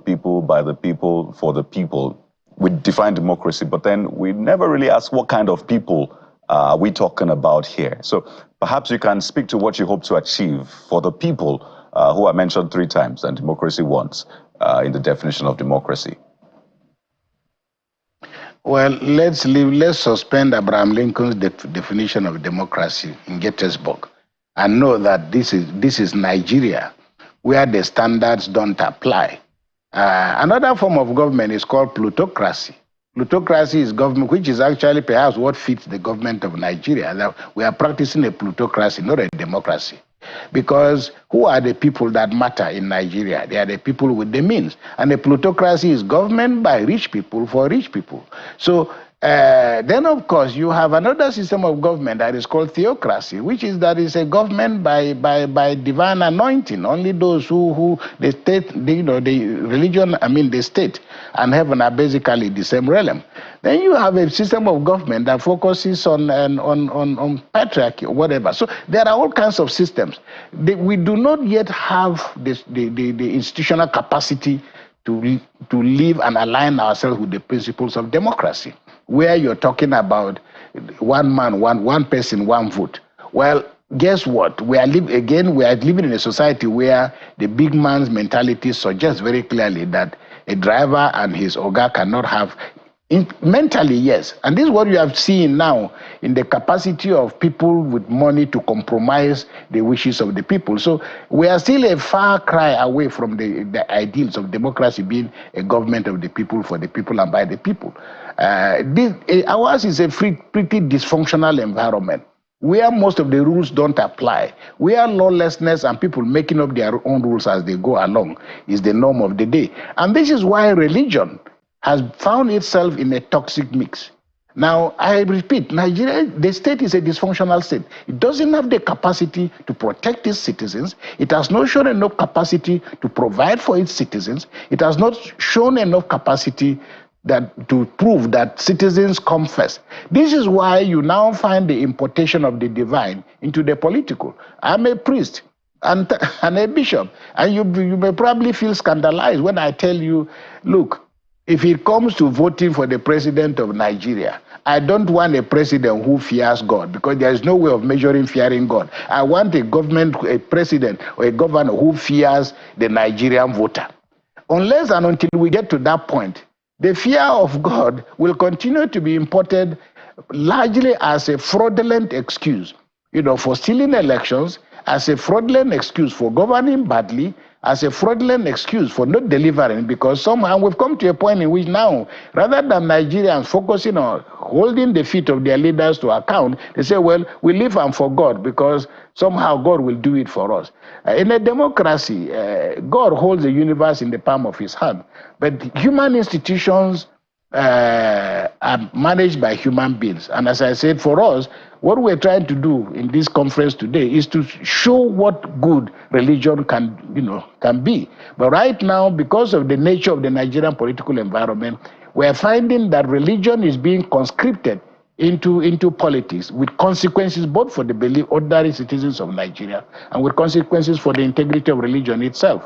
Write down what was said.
people, by the people, for the people. We define democracy, but then we never really ask what kind of people are we talking about here. So perhaps you can speak to what you hope to achieve for the people who are mentioned 3 times and democracy once in the definition of democracy. Well, let's suspend Abraham Lincoln's definition of democracy in Gettysburg and know that this is Nigeria, where the standards don't apply. Another form of government is called plutocracy. Plutocracy is government, which is actually perhaps what fits the government of Nigeria. That we are practicing a plutocracy, not a democracy. Because who are the people that matter in Nigeria? They are the people with the means. And a plutocracy is government by rich people for rich people. So then, of course, you have another system of government that is called theocracy, which is that it's a government by divine anointing. Only those who the state, the religion, the state and heaven are basically the same realm. Then you have a system of government that focuses on patriarchy or whatever. So there are all kinds of systems. We do not yet have the institutional capacity to live and align ourselves with the principles of democracy, where you're talking about one man, one person, one vote. Well, guess what? We are living in a society where the big man's mentality suggests very clearly that a driver and his oga cannot have. Mentally, yes. And this is what you have seen now in the capacity of people with money to compromise the wishes of the people. So we are still a far cry away from the ideals of democracy being a government of the people, for the people, and by the people. Ours is a pretty dysfunctional environment where most of the rules don't apply, where lawlessness and people making up their own rules as they go along is the norm of the day. And this is why religion has found itself in a toxic mix. Now, I repeat, Nigeria, the state is a dysfunctional state. It doesn't have the capacity to protect its citizens. It has not shown enough capacity to provide for its citizens. It has not shown enough capacity to prove that citizens come first. This is why you now find the importation of the divine into the political. I'm a priest and a bishop, and you may probably feel scandalized when I tell you, look, if it comes to voting for the president of Nigeria, I don't want a president who fears God, because there is no way of measuring fearing God. I want a president or a governor who fears the Nigerian voter. Unless and until we get to that point, the fear of God will continue to be imported largely as a fraudulent excuse, for stealing elections, as a fraudulent excuse for governing badly, as a fraudulent excuse for not delivering, because somehow we've come to a point in which now, rather than Nigerians focusing on holding the feet of their leaders to account, they say, well, we live and for God, because somehow God will do it for us. In a democracy, God holds the universe in the palm of his hand, but human institutions are managed by human beings. And as I said, for us, what we're trying to do in this conference today is to show what good religion can be. But right now, because of the nature of the Nigerian political environment, we're finding that religion is being conscripted into politics, with consequences both for the ordinary citizens of Nigeria and with consequences for the integrity of religion itself.